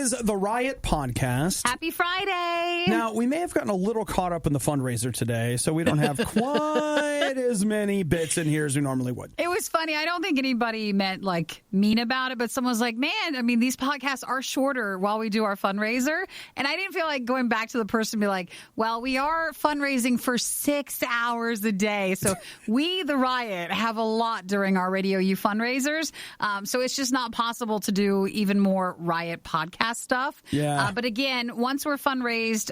is the Riot Podcast. Happy Friday. Now, we may have gotten a little caught up in the fundraiser today, so we don't have quite as many bits in here as we normally would. It was funny. I don't think anybody meant mean about it, but someone was like, man, I mean, these podcasts are shorter while we do our fundraiser. And I didn't feel like going back to the person and be like, well, we are fundraising for 6 hours a day. So we, the Riot, have a lot during our RadioU fundraisers. So it's just not possible to do even more Riot podcast stuff. Yeah. But again, once we're fundraised,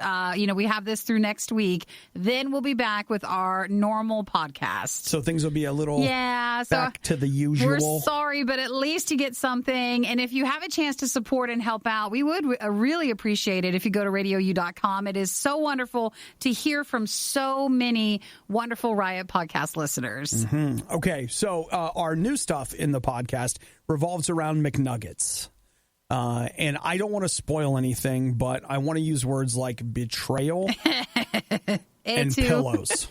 we have this through next week, then we'll be back with our normal podcast. So things will be a little back to the usual. We're sorry, but at least you get something. And if you have a chance to support and help out, we would really appreciate it if you go to RadioU.com. It is so wonderful to hear from so many wonderful Riot podcast listeners. Mm-hmm. Okay, so our new stuff in the podcast revolves around McNuggets. And I don't want to spoil anything, but I want to use words like betrayal and pillows.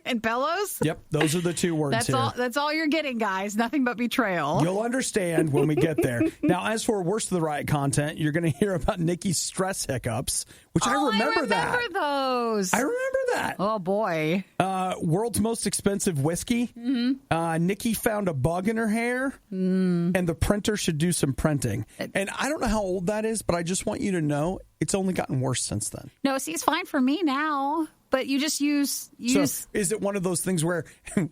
And pillows? Yep, those are the two words here. That's all you're getting, guys. Nothing but betrayal. You'll understand when we get there. Now, as for Worst of the Riot content, you're going to hear about Nikki's stress hiccups, which I remember that. I remember those. I remember that. Oh, boy. World's most expensive whiskey. Mm-hmm. Nikki found a bug in her hair, and the printer should do some printing. And I don't know how old that is, but I just want you to know it's only gotten worse since then. No, see, it's fine for me now. But you just use... is it one of those things where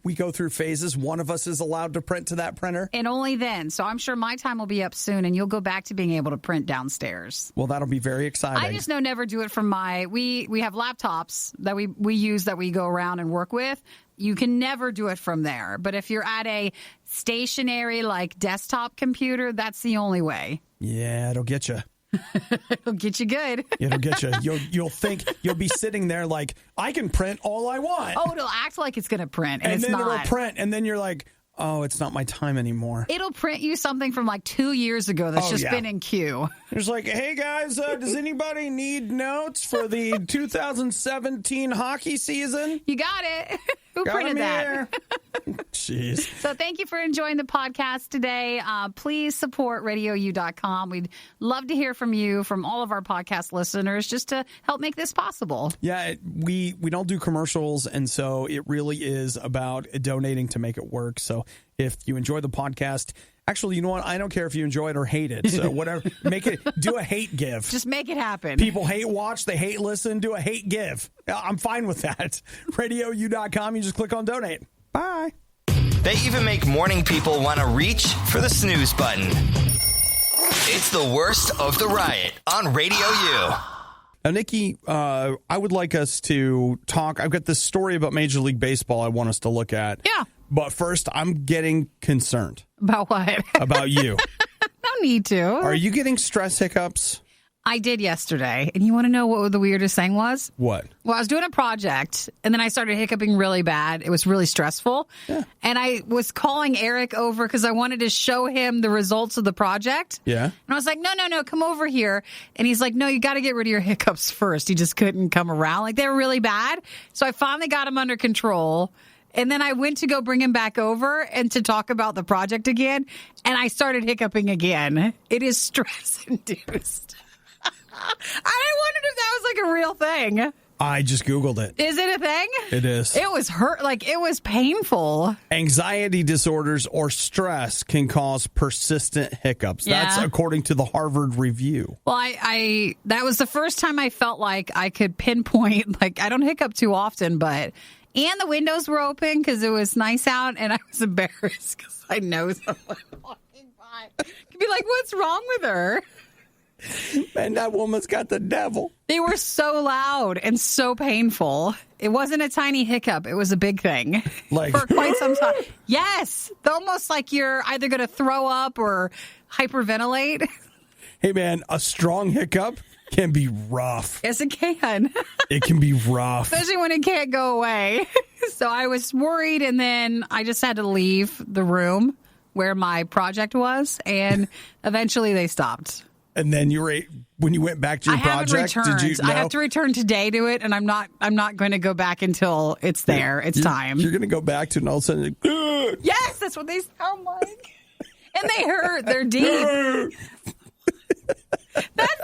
we go through phases? One of us is allowed to print to that printer? And only then. So I'm sure my time will be up soon, and you'll go back to being able to print downstairs. Well, that'll be very exciting. I just know never do it from we have laptops that we use that we go around and work with. You can never do it from there. But if you're at a stationary, desktop computer, that's the only way. Yeah, it'll get you. It'll get you good. It'll get you. You'll think you'll be sitting there like, I can print all I want. Oh, it'll act like it's going to print, and it's then not. It'll print, and then you're like, oh, it's not my time anymore. It'll print you something from 2 years ago that's been in queue. It's like, hey, guys, does anybody need notes for the 2017 hockey season? You got it. Who printed that? Jeez. So thank you for enjoying the podcast today. Please support RadioU.com. We'd love to hear from you, from all of our podcast listeners, just to help make this possible. Yeah, we don't do commercials, and so it really is about donating to make it work. So if you enjoy the podcast, actually, you know what? I don't care if you enjoy it or hate it. So whatever, do a hate give. Just make it happen. People hate watch, they hate listen, do a hate give. I'm fine with that. RadioU.com, you just click on donate. Bye. They even make morning people want to reach for the snooze button. It's the Worst of the Riot on Radio U. Now, Nikki, I would like us to talk. I've got this story about Major League Baseball I want us to look at. Yeah. But first, I'm getting concerned. About what? About you. No need to. Are you getting stress hiccups? I did yesterday. And you want to know what the weirdest thing was? What? Well, I was doing a project, and then I started hiccuping really bad. It was really stressful. Yeah. And I was calling Eric over because I wanted to show him the results of the project. Yeah. And I was like, no, come over here. And he's like, no, you got to get rid of your hiccups first. He just couldn't come around. They were really bad. So I finally got him under control. And then I went to go bring him back over and to talk about the project again. And I started hiccuping again. It is stress-induced. I wondered if that was a real thing. I just Googled it. Is it a thing? It is. It was it was painful. Anxiety disorders or stress can cause persistent hiccups. Yeah. That's according to the Harvard Review. Well, I that was the first time I felt like I could pinpoint, I don't hiccup too often, but... And the windows were open because it was nice out, and I was embarrassed because I know someone walking by could be like, what's wrong with her? Man, that woman's got the devil. They were so loud and so painful. It wasn't a tiny hiccup. It was a big thing for quite some time. Yes. Almost like you're either going to throw up or hyperventilate. Hey, man, a strong hiccup can be rough. Yes, it can. It can be rough. Especially when it can't go away. So I was worried, and then I just had to leave the room where my project was, and eventually they stopped. And then when you went back to your project, did you? No? I have to return today to it, and I'm not going to go back until it's there. It's time. You're going to go back to it, and all of a sudden, yes, that's what they sound like. And they hurt. They're deep. That's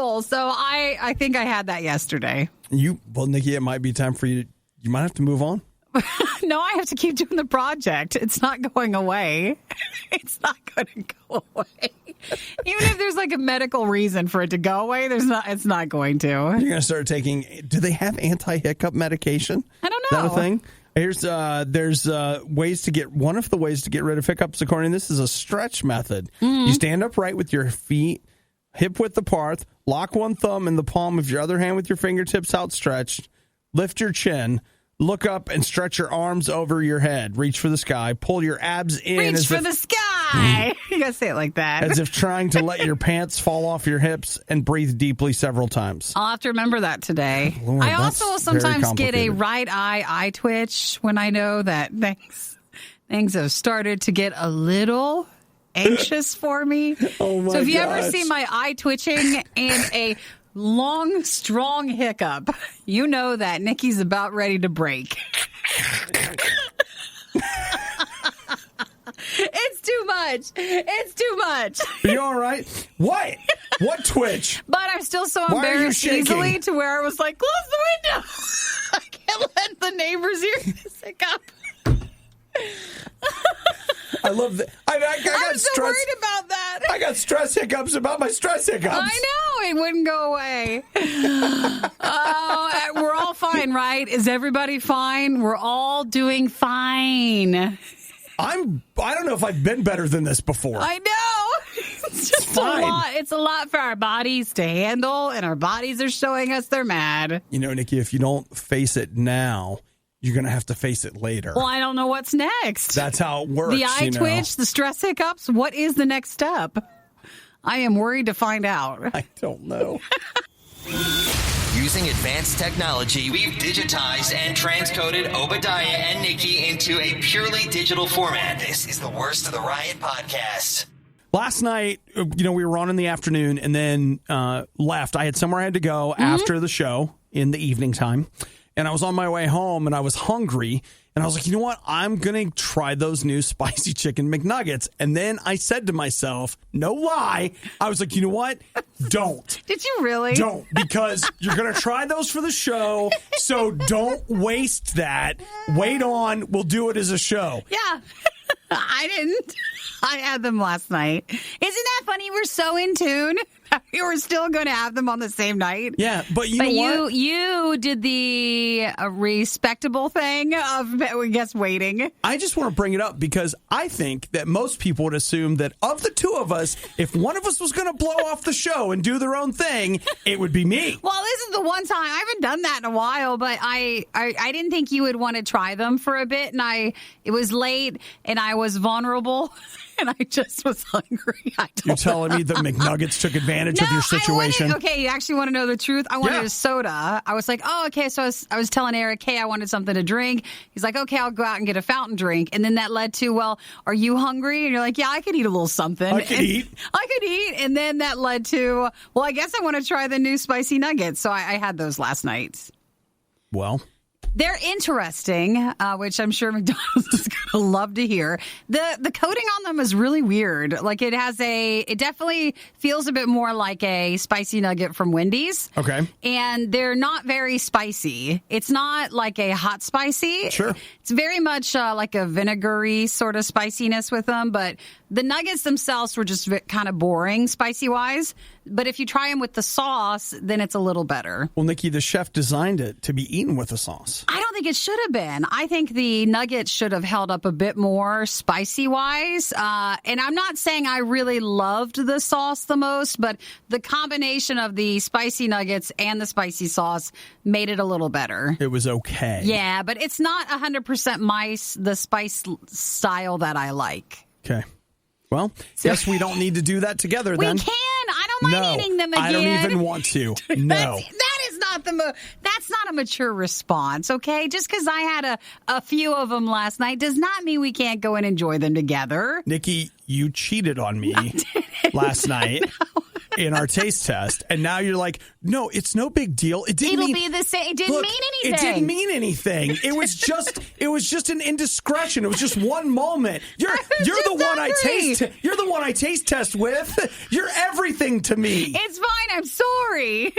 brutal. So I think I had that yesterday. Well, Nikki, it might be time for you. You might have to move on. No, I have to keep doing the project. It's not going away. It's not going to go away. Even if there's like a medical reason for it to go away, it's not going to. You're going to start taking. Do they have anti-hiccup medication? I don't know. Is that a thing? There's ways to get. One of the ways to get rid of hiccups, according to this, is a stretch method. You stand upright with your feet hip width apart, lock one thumb in the palm of your other hand with your fingertips outstretched, lift your chin, look up and stretch your arms over your head. Reach for the sky. Pull your abs in. Reach for the sky. You got to say it like that. As if trying to let your pants fall off your hips, and breathe deeply several times. I'll have to remember that today. Lord, I also will sometimes get a right eye twitch when I know that things have started to get a little anxious for me. Oh my So if you gosh. ever see my eye twitching and a long, strong hiccup, you know that Nikki's about ready to break. It's too much. It's too much. Are you all right? What? What twitch? But I'm still so Why are you embarrassed shaking? easily to where I was like, close the window. I can't let the neighbors hear this hiccup. I love that. I got I'm so stress. worried about that. I got stress hiccups about my stress hiccups. I know. It wouldn't go away. Oh, we're all fine, right? Is everybody fine? We're all doing fine. I don't know if I've been better than this before. I know. It's just fine. a lot. It's a lot for our bodies to handle, and our bodies are showing us they're mad. You know, Nikki, if you don't face it now, you're going to have to face it later. Well, I don't know what's next. That's how it works. The eye twitch, the stress hiccups. What is the next step? I am worried to find out. I don't know. Using advanced technology, we've digitized and transcoded Obadiah and Nikki into a purely digital format. This is the Worst of the Riot podcast. Last night, we were on in the afternoon and then left. I had somewhere I had to go after the show in the evening time. And I was on my way home and I was hungry. And I was like, you know what? I'm going to try those new spicy chicken McNuggets. And then I said to myself, no lie. I was like, you know what? Don't. Did you really? Don't, because you're going to try those for the show. So don't waste that. Wait on. We'll do it as a show. Yeah. I didn't. I had them last night. Isn't that funny? We're so in tune. We were still going to have them on the same night. Yeah, but you know what? You did the respectable thing of, I guess, waiting. I just want to bring it up because I think that most people would assume that of the two of us, if one of us was going to blow off the show and do their own thing, it would be me. Well, this is the one time. I haven't done that in a while, but I didn't think you would want to try them for a bit. And it was late and I was vulnerable and I just was hungry. You're telling me the McNuggets took advantage of your situation? Okay, you actually want to know the truth? I wanted Yeah. a soda. I was like, oh, okay. So I was telling Eric, hey, I wanted something to drink. He's like, okay, I'll go out and get a fountain drink. And then that led to, well, are you hungry? And you're like, yeah, I could eat a little something. I could eat. And then that led to, well, I guess I want to try the new spicy nuggets. So I had those last night. Well, they're interesting, which I'm sure McDonald's is going to love to hear. The coating on them is really weird. Like it definitely feels a bit more like a spicy nugget from Wendy's. okay. And they're not very spicy. It's not like a hot spicy. Sure. It's very much like a vinegary sort of spiciness with them. But the nuggets themselves were just kind of boring spicy-wise. But if you try them with the sauce, then it's a little better. Well, Nikki, the chef designed it to be eaten with a sauce. I don't think it should have been. I think the nuggets should have held up a bit more spicy-wise. And I'm not saying I really loved the sauce the most, but the combination of the spicy nuggets and the spicy sauce made it a little better. It was okay. Yeah, but it's not 100% the spice style that I like. Okay. Well, guess we don't need to do that together then. We can. I don't mind eating them again. I don't even want to. No. That is not that's not a mature response, okay? Just because I had a few of them last night does not mean we can't go and enjoy them together. Nikki, you cheated on me last night. in our taste test, and now you're like, no, it's no big deal. It'll be the same. It didn't mean anything. It didn't mean anything. It was just an indiscretion. It was just one moment. You're the one I taste test with. You're everything to me. It's fine. I'm sorry.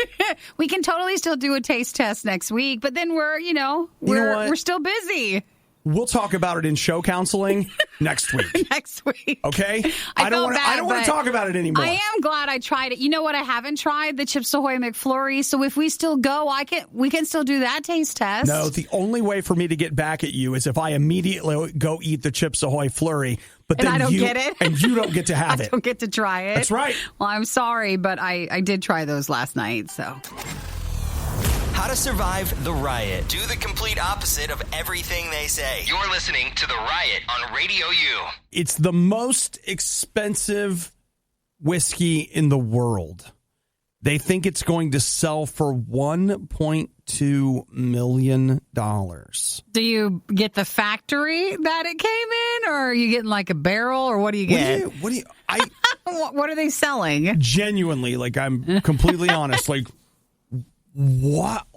We can totally still do a taste test next week, but then we're still busy. We'll talk about it in show counseling next week. Next week. Okay? I don't want to talk about it anymore. I am glad I tried it. You know what I haven't tried? The Chips Ahoy McFlurry. So if we still go, we can still do that taste test. No, the only way for me to get back at you is if I immediately go eat the Chips Ahoy Flurry, but then I don't get it. And you don't get to have it. I don't get to try it. That's right. Well, I'm sorry, but I did try those last night, so... How to survive the riot. Do the complete opposite of everything they say. You're listening to The Riot on Radio U. It's the most expensive whiskey in the world. They think it's going to sell for $1.2 million. Do you get the factory that it came in, or are you getting like a barrel, or what do you get? What are they selling? Genuinely, like, I'm completely honest, like, what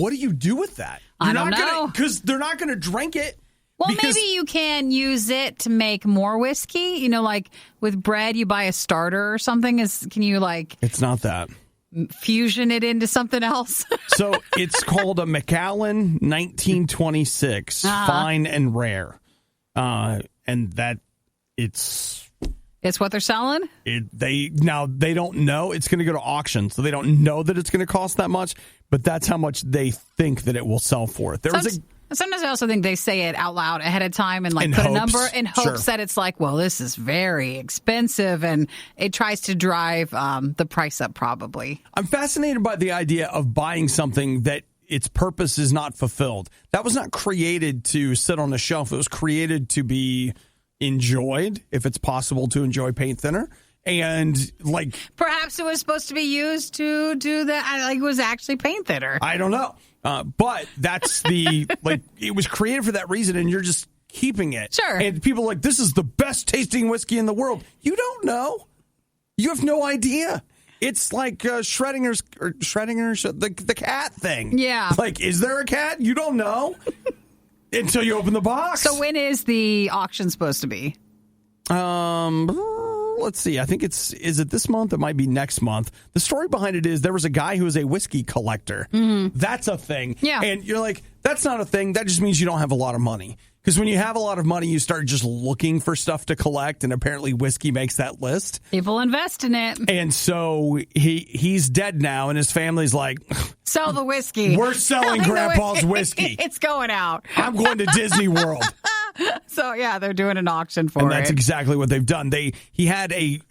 do you do with that? I don't know. Because they're not going to drink it. Well, maybe you can use it to make more whiskey. You know, like with bread, you buy a starter or something. Can you It's not that. Fusion it into something else? So it's called a Macallan 1926, fine and rare. And that it's what they're selling? They don't know. It's going to go to auction, so they don't know that it's going to cost that much, but that's how much they think that it will sell for. Sometimes I also think they say it out loud ahead of time and put a number in hopes that it's like, well, this is very expensive, and it tries to drive the price up probably. I'm fascinated by the idea of buying something that its purpose is not fulfilled. That was not created to sit on the shelf. It was created to be enjoyed, if it's possible to enjoy paint thinner. And perhaps it was supposed to be used to do that. It was actually paint thinner. I don't know. But that's it was created for that reason, and you're just keeping it. Sure. And people are like, this is the best tasting whiskey in the world. You don't know. You have no idea. It's like Schrodinger's the cat thing. Yeah. Is there a cat? You don't know. Until you open the box. So when is the auction supposed to be? Let's see. I think is it this month? It might be next month. The story behind it is there was a guy who was a whiskey collector. Mm-hmm. That's a thing. Yeah. And you're like, that's not a thing. That just means you don't have a lot of money. Because when you have a lot of money, you start just looking for stuff to collect, and apparently whiskey makes that list. People invest in it. And so he's dead now, and his family's like, sell the whiskey. We're selling Grandpa's whiskey. It's going out. I'm going to Disney World. So, yeah, they're doing an auction for it. And that's exactly what they've done. He had a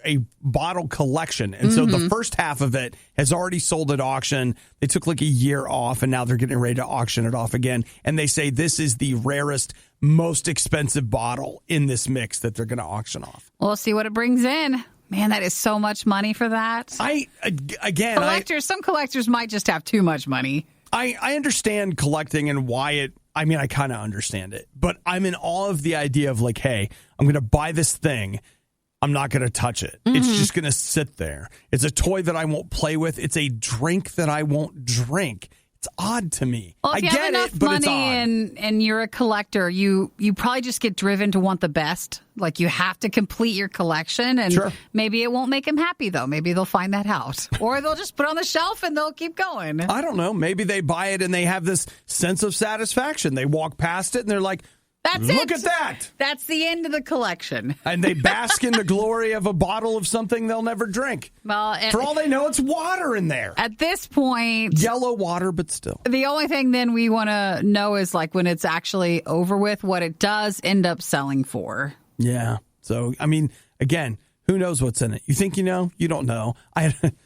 bottle collection, and so the first half of it has already sold at auction. They took a year off, and now they're getting ready to auction it off again. And they say this is the rarest, most expensive bottle in this mix that they're going to auction off. We'll see what it brings in. Man, that is so much money for that. Some collectors might just have too much money. I understand collecting and why I kind of understand it, but I'm in awe of the idea of hey, I'm going to buy this thing. I'm not going to touch it. Mm-hmm. It's just going to sit there. It's a toy that I won't play with. It's a drink that I won't drink. It's odd to me. Well, if you have enough money and you're a collector, you probably just get driven to want the best. You have to complete your collection, and maybe it won't make them happy, though. Maybe they'll find that out. Or they'll just put it on the shelf and they'll keep going. I don't know. Maybe they buy it and they have this sense of satisfaction. They walk past it and they're like, Look at that. That's the end of the collection. And they bask in the glory of a bottle of something they'll never drink. Well, for all they know, it's water in there. At this point... Yellow water, but still. The only thing then we want to know is when it's actually over with, what it does end up selling for. Yeah. So, again... Who knows what's in it? You think you know? You don't know.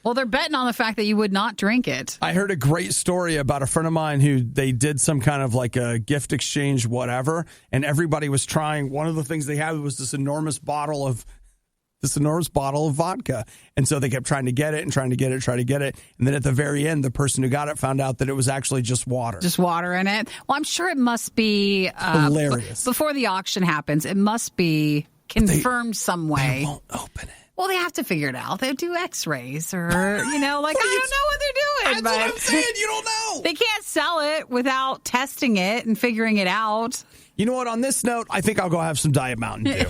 Well, they're betting on the fact that you would not drink it. I heard a great story about a friend of mine who they did some kind of a gift exchange, whatever, and everybody was trying. One of the things they had was this enormous bottle of vodka. And so they kept trying to get it and trying to get it. And then at the very end, the person who got it found out that it was actually just water. Just water in it. Well, I'm sure it must be hilarious. Before the auction happens, it must be confirmed some way. They won't open it. Well, they have to figure it out. They do x-rays or, I don't know what they're doing. That's what I'm saying. You don't know. They can't sell it without testing it and figuring it out. You know what? On this note, I think I'll go have some Diet Mountain Dew.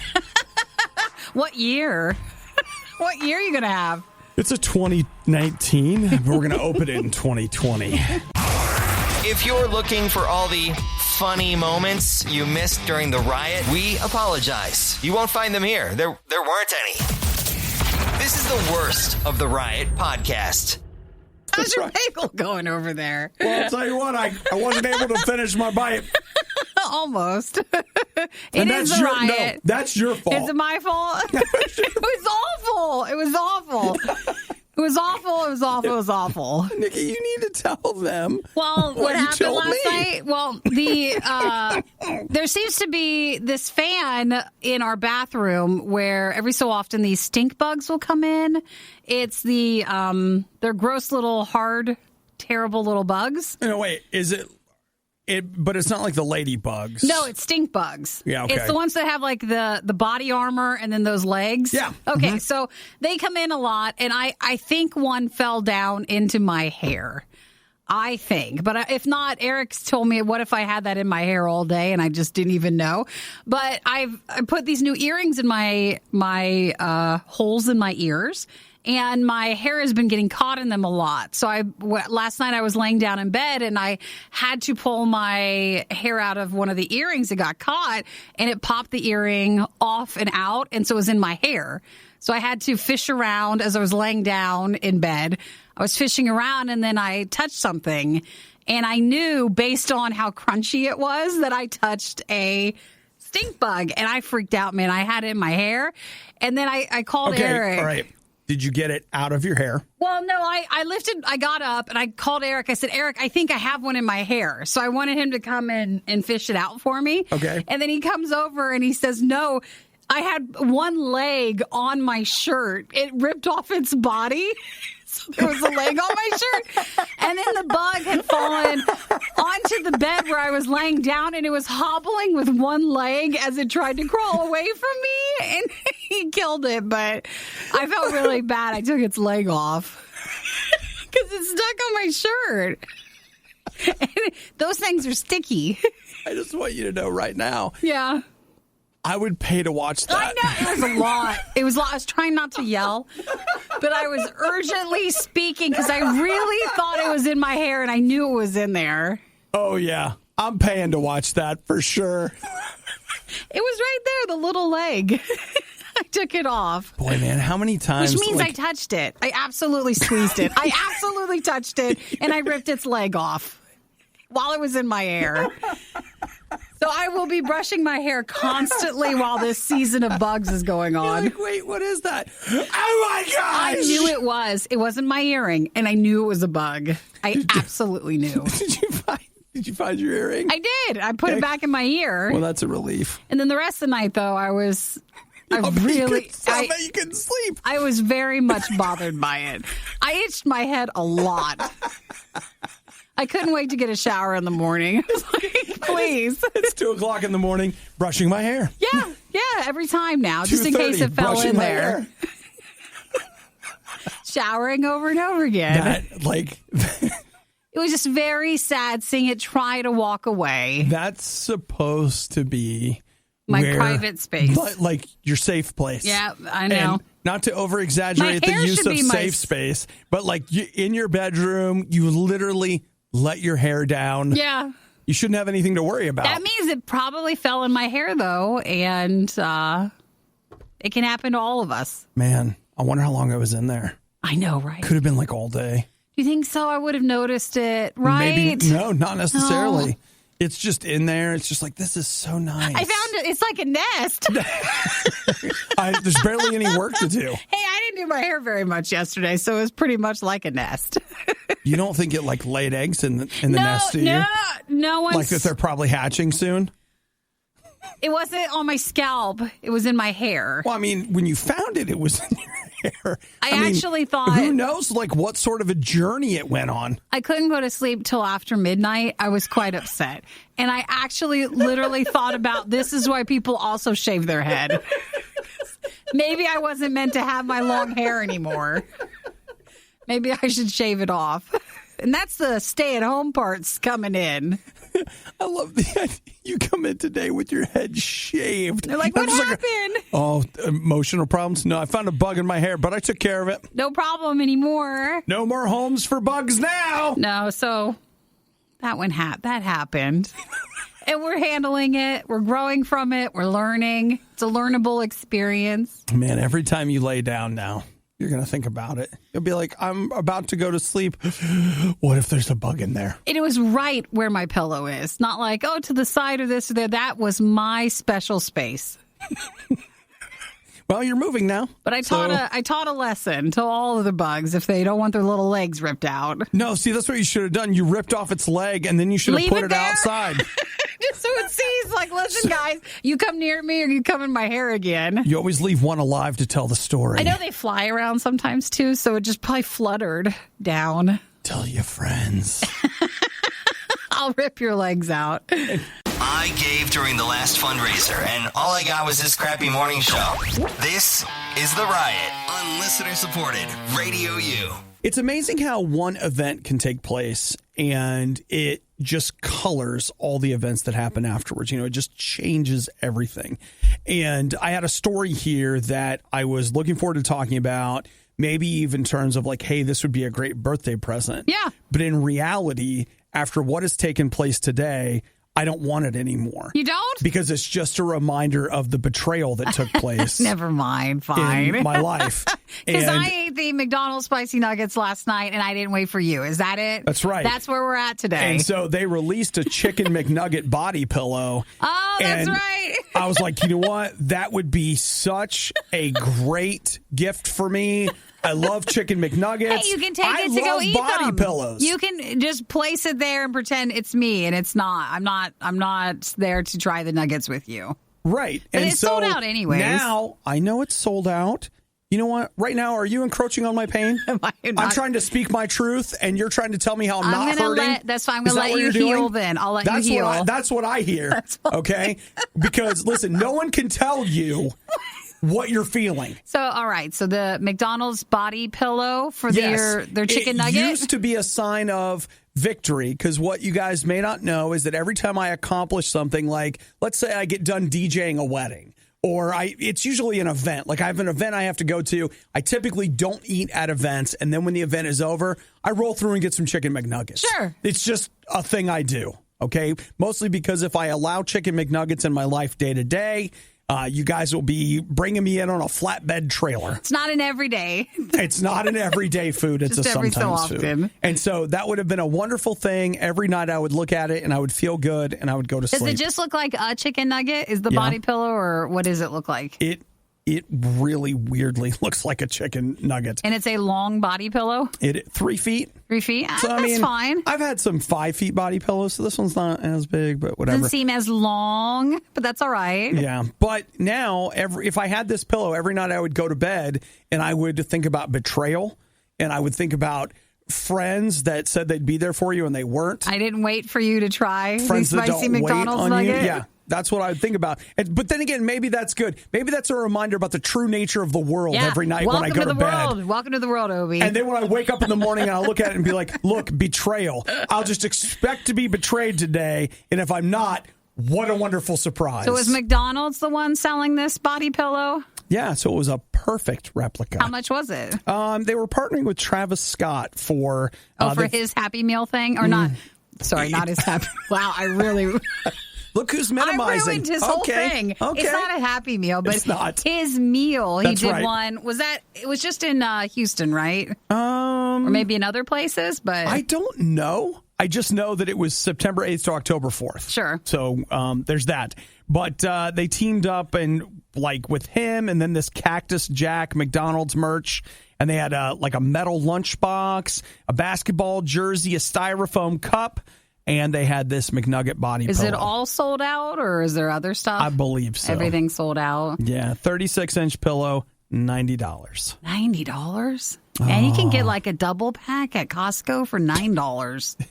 What year? What year are you going to have? It's a 2019, but we're going to open it in 2020. If you're looking for all the funny moments you missed during the riot, we apologize. You won't find them here. There weren't any. This is the worst of the Riot podcast. How's your bagel going over there? Well, I'll tell you what, I wasn't able to finish my bite. Almost. And It is the riot. No, that's your fault. Is it my fault? It was awful. It was awful. It was awful. It was awful. It was awful. Nikki, you need to tell them. Well, what happened last night? Well, there seems to be this fan in our bathroom where every so often these stink bugs will come in. It's they're gross little hard, terrible little bugs. No, wait, is it? But it's not like the ladybugs. No, it's stink bugs. Yeah, okay. It's the ones that have like the body armor and then those legs. Yeah. Okay, so they come in a lot, and I think one fell down into my hair. I think. But if not, Eric's told me, what if I had that in my hair all day and I just didn't even know? But I put these new earrings in my holes in my ears. And my hair has been getting caught in them a lot. So last night I was laying down in bed and I had to pull my hair out of one of the earrings that got caught, and it popped the earring off and out, and so it was in my hair. So I had to fish around as I was laying down in bed. I was fishing around, and then I touched something, and I knew based on how crunchy it was that I touched a stink bug, and I freaked out, man. I had it in my hair, and then I called Eric. All right. Did you get it out of your hair? Well, no, I got up and I called Eric. I said, Eric, I think I have one in my hair. So I wanted him to come in and fish it out for me. Okay. And then he comes over and he says, no, I had one leg on my shirt. It ripped off its body. So there was a leg on my shirt. And then the bug had fallen onto the bed where I was laying down, and it was hobbling with one leg as it tried to crawl away from me. And he killed it, but I felt really bad. I took its leg off because it's stuck on my shirt. And those things are sticky. I just want you to know right now. Yeah. I would pay to watch that. I know. It was a lot. It was a lot. I was trying not to yell, but I was urgently speaking because I really thought it was in my hair, and I knew it was in there. Oh, yeah. I'm paying to watch that for sure. It was right there, the little leg. I took it off. Boy, man, how many times? Which means I touched it. I absolutely squeezed it. I absolutely touched it, and I ripped its leg off while it was in my hair. So I will be brushing my hair constantly while this season of bugs is going on. You're like, wait, what is that? Oh, my gosh! I knew it was. It wasn't my earring, and I knew it was a bug. I absolutely knew. Did you find your earring? I did. I put it back in my ear. Well, that's a relief. And then the rest of the night, though, you couldn't sleep. I was very much bothered by it. I itched my head a lot. I couldn't wait to get a shower in the morning. I was like, please. It's 2:00 in the morning, brushing my hair. Yeah, every time now, just in case it fell in there. Showering over and over again. It was just very sad seeing it try to walk away. That's supposed to be my private space. Like your safe place. Yeah, I know. And not to over-exaggerate the use of safe space, but in your bedroom, you literally let your hair down. Yeah. You shouldn't have anything to worry about. That means it probably fell in my hair, though, and it can happen to all of us. Man, I wonder how long I was in there. I know, right? Could have been all day. Do you think so? I would have noticed it, right? Maybe, no, not necessarily. No. It's just in there. It's just this is so nice. I found it. It's like a nest. There's barely any work to do. Hey, I didn't do my hair very much yesterday, so it was pretty much like a nest. You don't think it laid eggs in the nest, do you? No one's... Like that they're probably hatching soon? It wasn't on my scalp. It was in my hair. Well, I mean, when you found it, it was in your hair. I actually thought... Who knows, what sort of a journey it went on? I couldn't go to sleep till after midnight. I was quite upset. And I actually literally thought about this is why people also shave their head. Maybe I wasn't meant to have my long hair anymore. Maybe I should shave it off. And that's the stay-at-home parts coming in. I love the idea. You come in today with your head shaved. They're like, what happened? Emotional problems? No, I found a bug in my hair, but I took care of it. No problem anymore. No more homes for bugs now. No, so that happened. And we're handling it. We're growing from it. We're learning. It's a learnable experience. Man, every time you lay down now, you're going to think about it. You'll be like, I'm about to go to sleep. What if there's a bug in there? It was right where my pillow is. Not like, to the side or this or there. That was my special space. Well, you're moving now. But I taught a lesson to all of the bugs if they don't want their little legs ripped out. No, see, that's what you should have done. You ripped off its leg, and then you should have put it outside. Just so it sees, like, listen, guys, you come near me or you come in my hair again. You always leave one alive to tell the story. I know they fly around sometimes, too, so it just probably fluttered down. Tell your friends. I'll rip your legs out. I gave during the last fundraiser, and all I got was this crappy morning show. This is The Riot on listener-supported RadioU. It's amazing how one event can take place, and it just colors all the events that happen afterwards. It just changes everything. And I had a story here that I was looking forward to talking about, maybe even in terms of like, hey, this would be a great birthday present. Yeah. But in reality, after what has taken place today, I don't want it anymore. You don't? Because it's just a reminder of the betrayal that took place. Never mind. Fine. In my life. Because I ate the McDonald's spicy nuggets last night and I didn't wait for you. Is that it? That's right. That's where we're at today. And so they released a chicken McNugget body pillow. Oh, that's right. I was like, you know what? That would be such a great gift for me. I love chicken McNuggets. Hey, you can take it to go eat body them. Pillows. You can just place it there and pretend it's me, and it's not. I'm not there to try the nuggets with you. Right. But and it's sold out anyways. Now, I know it's sold out. You know what? Right now, are you encroaching on my pain? I'm trying to speak my truth, and you're trying to tell me how I'm not hurting. That's fine. I'm going to let you heal then. I'll let you heal. That's what I hear. Okay? Because, listen, no one can tell you what you're feeling. So, all right. So the McDonald's body pillow for their chicken nugget? It used to be a sign of victory, because what you guys may not know is that every time I accomplish something, like, let's say I get done DJing a wedding, or it's usually an event. Like I have an event I have to go to. I typically don't eat at events. And then when the event is over, I roll through and get some chicken McNuggets. Sure. It's just a thing I do. Okay. Mostly because if I allow chicken McNuggets in my life day to day, you guys will be bringing me in on a flatbed trailer. It's not an everyday. It's not an everyday food. It's just a sometimes food. And so that would have been a wonderful thing. Every night I would look at it and I would feel good and I would go to sleep. Does it just look like a chicken nugget? Is the body pillow, or what does it look like? It really weirdly looks like a chicken nugget. And it's a long body pillow? 3 feet. 3 feet? So, that's fine. I've had some 5 feet body pillows, so this one's not as big, but whatever. Doesn't seem as long, but that's all right. Yeah. But now, if I had this pillow, every night I would go to bed and I would think about betrayal, and I would think about friends that said they'd be there for you and they weren't. I didn't wait for you to try friends the spicy that don't McDonald's wait on nugget. You. Yeah. That's what I would think about. But then again, maybe that's good. Maybe that's a reminder about the true nature of the world every night when I go to bed. Welcome to the world, Obi. And then when I wake up in the morning and I look at it and be like, look, betrayal. I'll just expect to be betrayed today. And if I'm not, what a wonderful surprise. So is McDonald's the one selling this body pillow? Yeah, so it was a perfect replica. How much was it? They were partnering with Travis Scott for... for his Happy Meal thing? Or not? Sorry, not his Happy... Wow, I really... Look who's minimizing. I ruined his whole thing. Okay. It's not a Happy Meal, but it's not. His meal. That's he did right. one. It was just in Houston, right? Or maybe in other places, but I don't know. I just know that it was September 8th to October 4th. Sure. So there's that. But they teamed up and with him, and then this Cactus Jack McDonald's merch, and they had a metal lunchbox, a basketball jersey, a styrofoam cup. And they had this McNugget body pillow. Is it all sold out, or is there other stuff? I believe so. Everything's sold out. Yeah, 36-inch pillow, $90. $90? And you can get a double pack at Costco for $9. You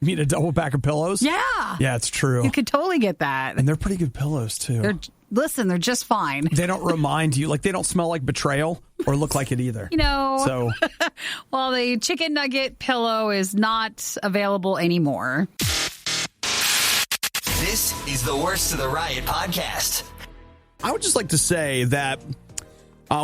mean a double pack of pillows? Yeah. Yeah, it's true. You could totally get that. And they're pretty good pillows, too. listen, they're just fine. They don't remind you, like they don't smell like betrayal or look like it either. So, well, the chicken nugget pillow is not available anymore. This is the Worst of the Riot podcast. I would just like to say that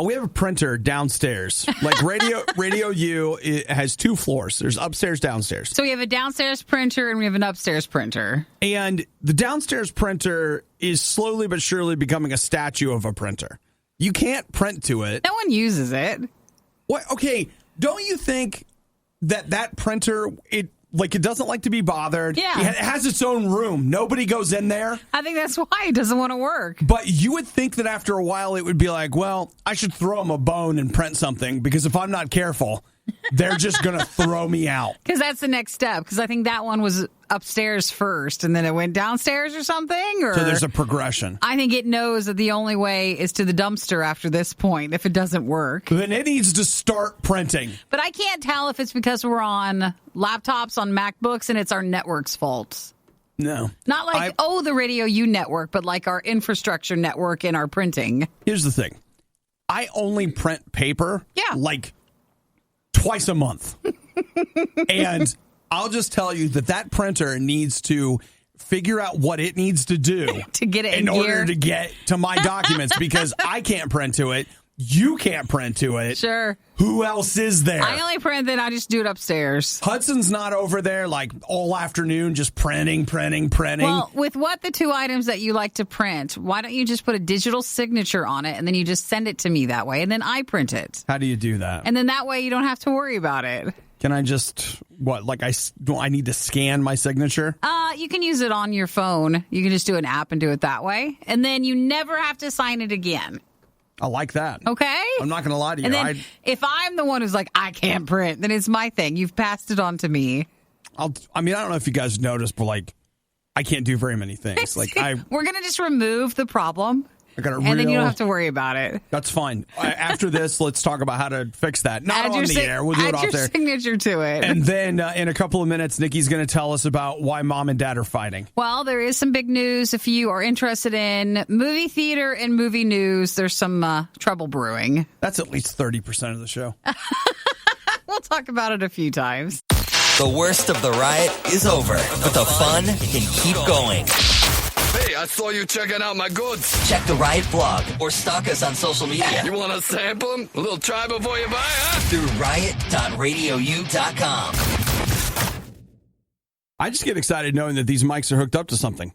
we have a printer downstairs. Like RadioU, it has 2 floors. There's upstairs, downstairs. So we have a downstairs printer and we have an upstairs printer. And the downstairs printer is slowly but surely becoming a statue of a printer. You can't print to it. No one uses it. What? Okay, don't you think that printer, it doesn't like to be bothered? Yeah. It has its own room. Nobody goes in there. I think that's why it doesn't want to work. But you would think that after a while it would be like, well, I should throw them a bone and print something because if I'm not careful, they're just going to throw me out. Because that's the next step. Because I think that one was upstairs first and then it went downstairs or something. Or so there's a progression. I think it knows that the only way is to the dumpster after this point if it doesn't work. Then it needs to start printing. But I can't tell if it's because we're on laptops, on MacBooks, and it's our network's fault. No. Not like, the RadioU network, but like our infrastructure network in our printing. Here's the thing. I only print paper like twice a month. And I'll just tell you that printer needs to figure out what it needs to do to get it in order to get to my documents because I can't print to it. You can't print to it. Sure. Who else is there? I only print, then I just do it upstairs. Hudson's not over there like all afternoon just printing. Well, with the 2 items that you like to print, why don't you just put a digital signature on it and then you just send it to me that way and then I print it. How do you do that? And then that way you don't have to worry about it. Can I just, I need to scan my signature? You can use it on your phone. You can just do an app and do it that way. And then you never have to sign it again. I like that. Okay? I'm not going to lie to you. And then if I'm the one who's like, I can't print, then it's my thing. You've passed it on to me. I don't know if you guys noticed, but I can't do very many things. We're going to just remove the problem. And then you don't have to worry about it. That's fine. After this, let's talk about how to fix that. Not on the air. We'll do it off there. Add your signature to it. And then in a couple of minutes, Nikki's going to tell us about why mom and dad are fighting. Well, there is some big news. If you are interested in movie theater and movie news, there's some trouble brewing. That's at least 30% of the show. We'll talk about it a few times. The worst of the riot is over, but the fun can keep going. Hey, I saw you checking out my goods. Check the Riot blog or stalk us on social media. You want to sample them? A little try before you buy, huh? Through riot.radiou.com. I just get excited knowing that these mics are hooked up to something.